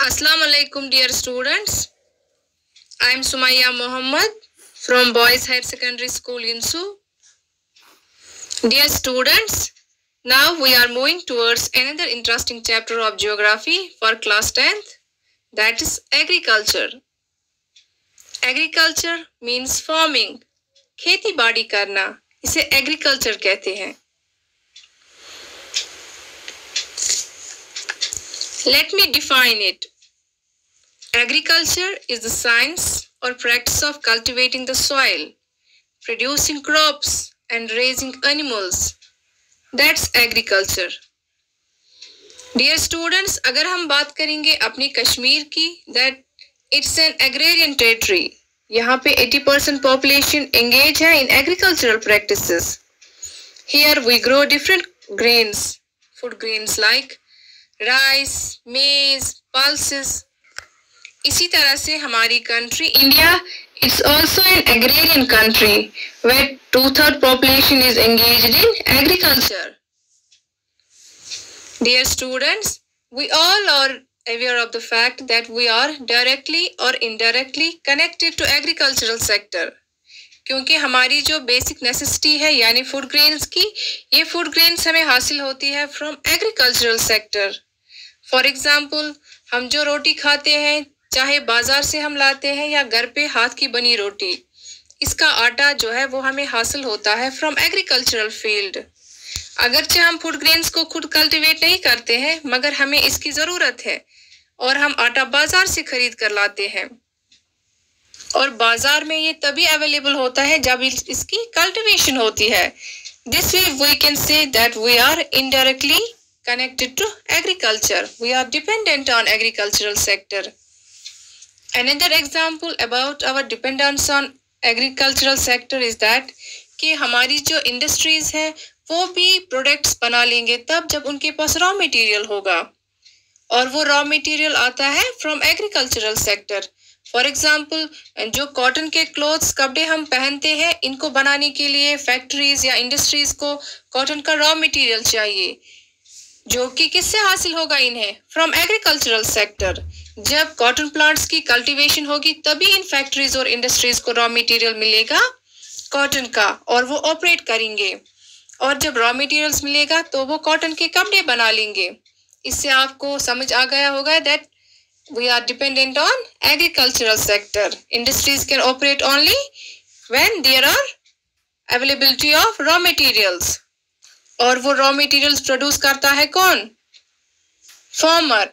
Assalamu alaikum dear students. I am Sumaya Muhammad from Boys Higher Secondary School Yinsu. Dear students, now we are moving towards another interesting chapter of geography for class 10th, that is agriculture. Agriculture means farming. खेती बाड़ी करना, इसे agriculture कहते हैं. Let me define it. Agriculture is the science or practice of cultivating the soil, producing crops and raising animals. That's agriculture. Dear students, अगर हम बात करेंगे अपनी कश्मीर की, that it's an agrarian territory. यहाँ पे 80% population engage है in agricultural practices. Here we grow different grains, food grains like rice, maize, pulses. इसी तरह से हमारी country India it's also an agrarian country where 2/3 population is engaged in agriculture. Dear students, we all are aware of the fact that we are directly or indirectly connected to agricultural sector. क्योंकि हमारी जो basic necessity है यानी food grains की, ये food grains हमें हासिल होती है from agricultural sector. For example, हम जो रोटी खाते हैं, चाहे बाजार से हम लाते हैं या घर पे हाथ की बनी रोटी, इसका आटा जो है वो हमें हासिल होता है फ्रॉम एग्रीकल्चरल फील्ड. अगरचे हम फूड ग्रेन्स को खुद कल्टीवेट नहीं करते हैं, मगर हमें इसकी ज़रूरत है और हम आटा बाजार से खरीद कर लाते हैं. और बाजार में ये तभी अवेलेबल होता है जब इसकी कल्टीवेशन होती है. This way we can say that we are indirectly connected to agriculture. We are dependent on agricultural sector. Another example about our dependence on agricultural sector is that कि हमारी जो industries है वो भी products बना लेंगे तब जब उनके पास raw material होगा, और वो raw material आता है from agricultural sector. For example, जो cotton के clothes कपड़े हम पहनते हैं, इनको बनाने के लिए factories या industries को cotton का raw material चाहिए, जो कि किससे हासिल होगा इन्हें? From agricultural sector. जब कॉटन प्लांट्स की कल्टीवेशन होगी तभी इन फैक्ट्रीज और इंडस्ट्रीज को रॉ मटेरियल मिलेगा कॉटन का, और वो ऑपरेट करेंगे, और जब रॉ मटेरियल्स मिलेगा तो वो कॉटन के कपड़े बना लेंगे. इससे आपको समझ आ गया होगा that we are dependent on agricultural sector. Industries can operate only when there are availability of raw materials. और वो रॉ मटेरियल्स प्रोड्यूस करता है कौन? Farmer.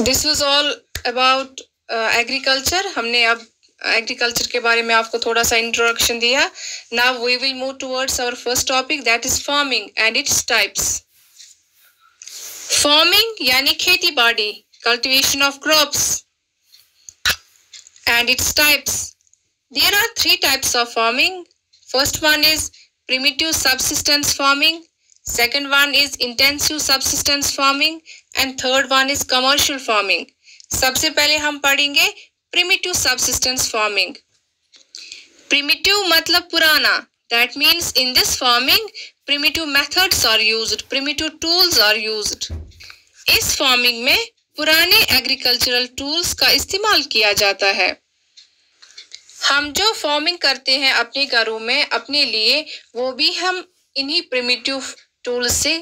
This was all about agriculture. हमने अब एग्रीकल्चर के बारे में आपको थोड़ा सा इंट्रोडक्शन दिया. Now we will move towards our first topic, that is farming and its types. Farming यानी खेती बाड़ी, cultivation of crops and its types. There are 3 types of farming. First one is primitive subsistence farming, second one is intensive subsistence farming and third one is commercial farming. सबसे पहले हम पढ़ेंगे primitive subsistence farming. Primitive मतलब पुराना. That means in this farming primitive methods are used, primitive tools are used. इस farming में पुराने agricultural tools का इस्तेमाल किया जाता है. हम जो फार्मिंग करते हैं अपने घरों में अपने लिए, वो भी हम इन्हीं प्रिमिटिव टूल्स से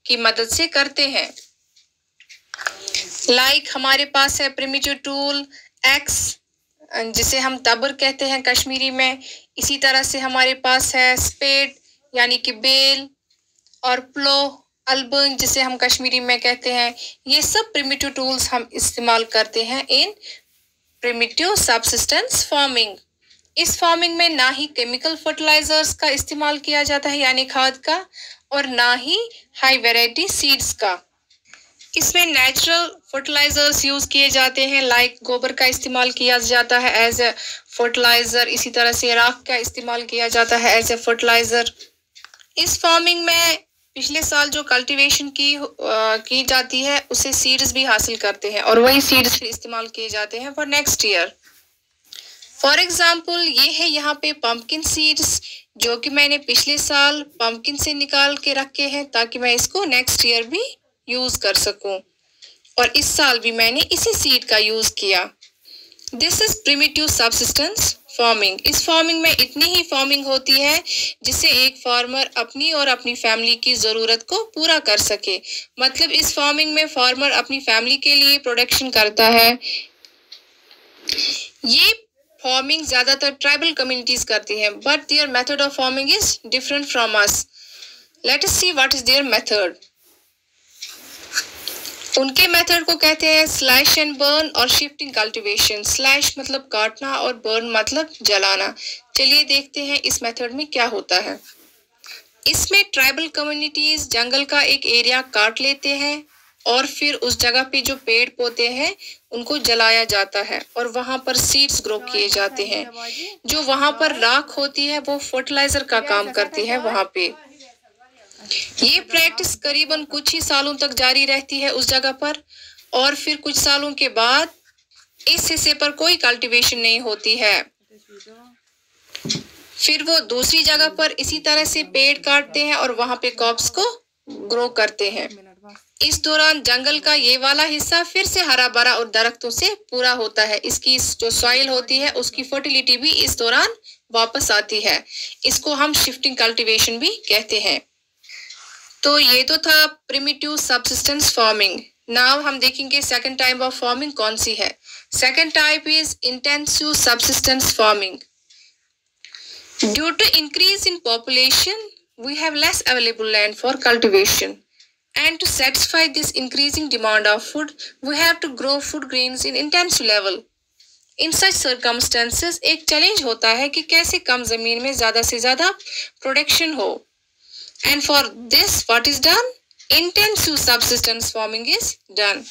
की मदद से करते हैं. लाइक हमारे पास है प्रिमिटिव टूल एक्स, जिसे हम तबर कहते हैं कश्मीरी में. इसी तरह से हमारे पास है स्पेड यानी कि बेल, और प्लो अल्बंग जिसे हम कश्मीरी में कहते हैं. ये सब प्रिमिटिव टूल्स हम इस्तेमाल करते हैं इन प्रिमिटिव सबसिस्टेंस फार्मिंग. इस फार्मिंग में ना ही केमिकल फर्टिलाइजर्स का इस्तेमाल किया जाता है यानी खाद का, और ना ही हाई वैरायटी सीड्स का. इसमें नेचुरल फर्टिलाइजर्स यूज किए जाते हैं, लाइक गोबर का इस्तेमाल किया जाता है एज ए फर्टिलाइजर. इसी तरह से राख का इस्तेमाल किया जाता है एज ए फर्टिलाइजर. इस फार्मिंग में पिछले साल जो कल्टीवेशन की जाती है उससे सीड्स भी हासिल करते हैं, और वही सीड्स इस्तेमाल किए जाते हैं for next year. For example, ये है यहाँ पे पम्पकिन सीड्स, जो कि मैंने पिछले साल पम्पकिन से निकाल के रखे हैं ताकि मैं इसको नेक्स्ट ईयर भी यूज कर सकूं. और इस साल भी मैंने इसी सीड का यूज किया। This is primitive subsistence farming. इस फार्मिंग में इतनी ही फार्मिंग होती है जिससे एक फार्मर अपनी और अपनी फैमिली की ज़रूरत को पूरा कर सके। मतलब इस फार्मिंग में फार्मर अपनी फैमिली के लिए प्रोडक्शन करता है। ये फार्मिंग ज़्यादातर ट्राइबल कम्युनिटीज करती हैं, but their method of farming is different from us. Let us see what is their method. उनके मेथड को कहते हैं स्लैश एंड बर्न और शिफ्टिंग कल्टीवेशन। स्लैश मतलब काटना और बर्न मतलब जलाना। चलिए देखते हैं इस मेथड में क्या होता है। इसमें ट्राइबल कम्युनिटीज जंगल का एक एरिया काट लेते हैं और फिर उस जगह पे जो पेड़ पौधे हैं उनको जलाया जाता है और वहां पर सीड्स ग्रो किए जाते हैं। जो वहां पर राख होती है वो फर्टिलाइजर का काम करती है वहां पे। ये प्रैक्टिस करीबन कुछ ही सालों तक जारी रहती है उस जगह पर और फिर कुछ सालों के बाद इस हिस्से पर कोई कल्टीवेशन नहीं होती है। फिर वो दूसरी जगह पर इसी तरह से पेड़ काटते हैं और वहां पे क्रॉप्स को ग्रो करते हैं। इस दौरान जंगल का ये वाला हिस्सा फिर से हरा भरा और दरख्तों से पूरा होता है। इसकी जो सॉइल होती है उसकी फर्टिलिटी भी इस दौरान वापस आती है। इसको हम शिफ्टिंग कल्टीवेशन भी कहते हैं। तो ये तो था प्रिमिटिव सबसिस्टेंस फार्मिंग। नाउ हम देखेंगे सेकंड टाइप ऑफ फार्मिंग कौन सी है। Second type is intensive subsistence farming. Due to increase in population we have less available land for cultivation and to satisfy this increasing demand of food we have to grow food grains in intensive level. In such circumstances एक challenge होता है कि कैसे कम जमीन में ज्यादा से ज्यादा प्रोडक्शन हो। And for this what is done? Intensive subsistence farming is done.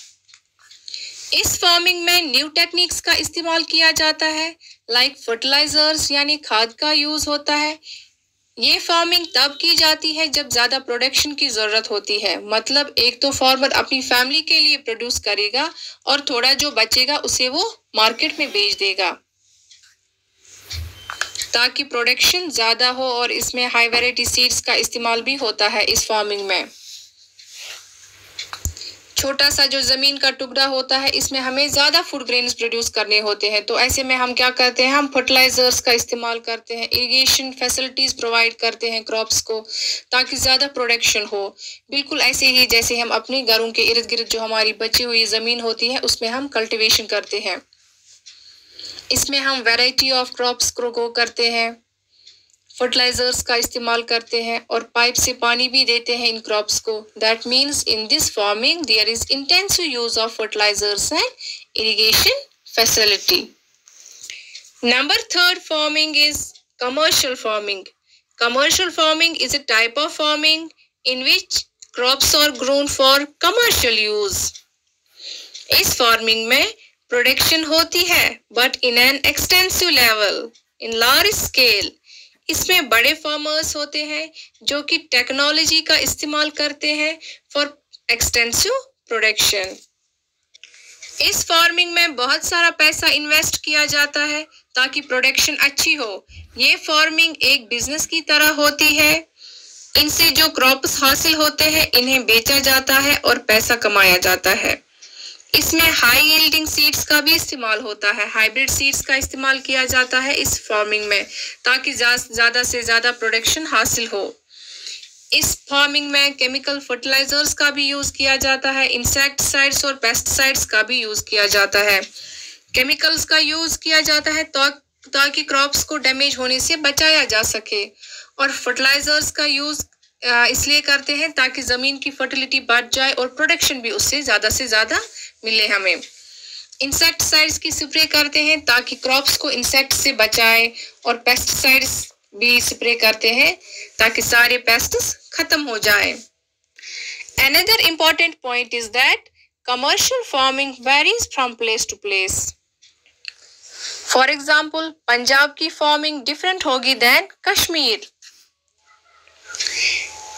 इस फार्मिंग में न्यू टेक्निक्स का इस्तेमाल किया जाता है लाइक फर्टिलाइजर्स यानी खाद का यूज होता है। ये फार्मिंग तब की जाती है जब ज्यादा प्रोडक्शन की जरूरत होती है। मतलब एक तो फार्मर अपनी फैमिली के लिए प्रोड्यूस करेगा और थोड़ा जो बचेगा उसे वो मार्केट में बेच देगा ताकि प्रोडक्शन ज्यादा हो। और इसमें हाई वैरायटी सीड्स का इस्तेमाल भी होता है इस फार्मिंग में। छोटा सा जो जमीन का टुकड़ा होता है इसमें हमें ज्यादा फूड ग्रेन्स प्रोड्यूस करने होते हैं। तो ऐसे में हम क्या करते हैं, हम फर्टिलाइजर्स का इस्तेमाल करते हैं, इरिगेशन फैसिलिटीज प्रोवाइड करते हैं क्रॉप्स को ताकि ज्यादा प्रोडक्शन हो। बिल्कुल ऐसे ही जैसे हम अपने घरों के इर्द गिर्द जो हमारी बची हुई जमीन होती है उसमें हम कल्टीवेशन करते हैं। इसमें हम वैरायटी ऑफ क्रॉप्स ग्रो करते हैं, फर्टिलाइजर्स का इस्तेमाल करते हैं और पाइप से पानी भी देते हैं इन क्रॉप्स को। That means in this farming there is intensive use of fertilizers and irrigation facility. Number third farming is commercial farming. Commercial farming is a type of farming in which crops are grown for commercial use. इस farming में production होती है but in an extensive level, in large scale. इसमें बड़े farmers होते हैं जो कि टेक्नोलॉजी का इस्तेमाल करते हैं फॉर एक्सटेंसिव प्रोडक्शन। इस फार्मिंग में बहुत सारा पैसा इन्वेस्ट किया जाता है ताकि प्रोडक्शन अच्छी हो। ये फार्मिंग एक बिजनेस की तरह होती है। इनसे जो क्रॉप्स हासिल होते हैं इन्हें बेचा जाता है और पैसा कमाया जाता है। इसमें हाई यील्डिंग सीड्स का भी इस्तेमाल होता है, हाइब्रिड सीड्स का इस्तेमाल किया जाता है इस फार्मिंग में ताकि ज्यादा से ज्यादा प्रोडक्शन हासिल हो। इस फार्मिंग में केमिकल फर्टिलाइजर्स का भी यूज किया जाता है, इंसेक्टिसाइड्स और पेस्टिसाइड्स का भी यूज किया जाता है। केमिकल्स का यूज किया जाता है ताकि क्रॉप्स को डैमेज होने से बचाया जा सके और फर्टिलाइजर्स का यूज इसलिए करते हैं ताकि जमीन की फर्टिलिटी बढ़ जाए और प्रोडक्शन भी उससे ज्यादा मिले हमें। इंसेक्टिसाइड्स की स्प्रे करते हैं ताकि क्रॉप्स को इंसेक्ट से बचाए और पेस्टिसाइड्स भी स्प्रे करते हैं ताकि सारे पेस्ट्स खत्म हो जाए। Another important point is that commercial farming varies from place to place. For example, Punjab की फार्मिंग डिफरेंट होगी देन कश्मीर।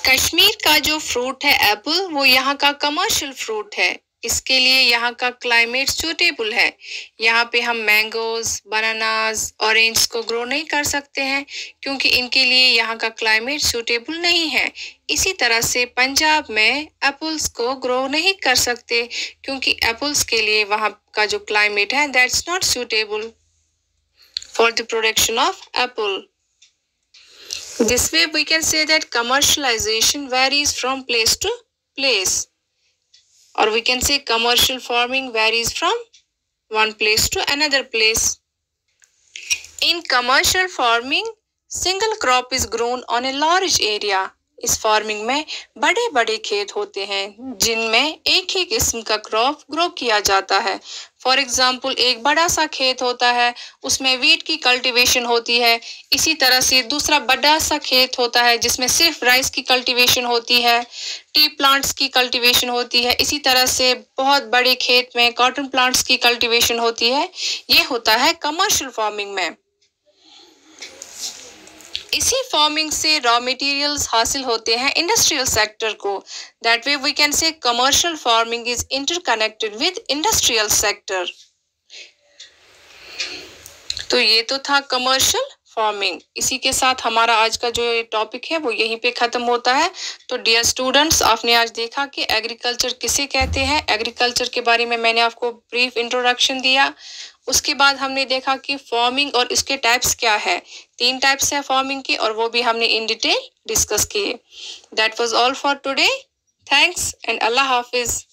कश्मीर का जो फ्रूट है एप्पल, वो यहाँ का कमर्शियल फ्रूट है। इसके लिए यहाँ का क्लाइमेट सूटेबल है। यहाँ पे हम मैंगोज, बनानाज, ऑरेंज को ग्रो नहीं कर सकते हैं क्योंकि इनके लिए यहाँ का क्लाइमेट सूटेबल नहीं है। इसी तरह से पंजाब में एप्पल्स को ग्रो नहीं कर सकते क्योंकि एप्पल्स के लिए वहाँ का जो क्लाइमेट है that's not suitable for the production of Apple. This way we can say that commercialization varies from place to place, or we can say commercial farming varies from one place to another place. In commercial farming, single crop is grown on a large area. इस farming में बड़े बड़े खेत होते हैं जिनमें एक ही किस्म का क्रॉप ग्रो किया जाता है। फॉर एग्जाम्पल एक बड़ा सा खेत होता है, उसमें वीट की कल्टीवेशन होती है। इसी तरह से दूसरा बड़ा सा खेत होता है जिसमें सिर्फ राइस की कल्टीवेशन होती है, टी प्लांट्स की कल्टीवेशन होती है। इसी तरह से बहुत बड़े खेत में कॉटन प्लांट्स की कल्टीवेशन होती है। ये होता है कमर्शियल फार्मिंग में। इसी फार्मिंग से रॉ मटेरियल्स हासिल होते हैं इंडस्ट्रियल सेक्टर को। That way we can say commercial farming is interconnected with industrial sector. तो ये तो था कमर्शियल फार्मिंग। इसी के साथ हमारा आज का जो टॉपिक है वो यहीं पे खत्म होता है। तो डियर स्टूडेंट्स, आपने आज देखा कि एग्रीकल्चर किसे कहते हैं। एग्रीकल्चर के बारे में मैंने आपको ब्रीफ इंट्रोडक्शन दिया। उसके बाद हमने देखा कि फार्मिंग और इसके टाइप्स क्या है। 3 टाइप्स है फार्मिंग के और वो भी हमने इन डिटेल डिस्कस किए। That was all for today. Thanks and Allah Hafiz.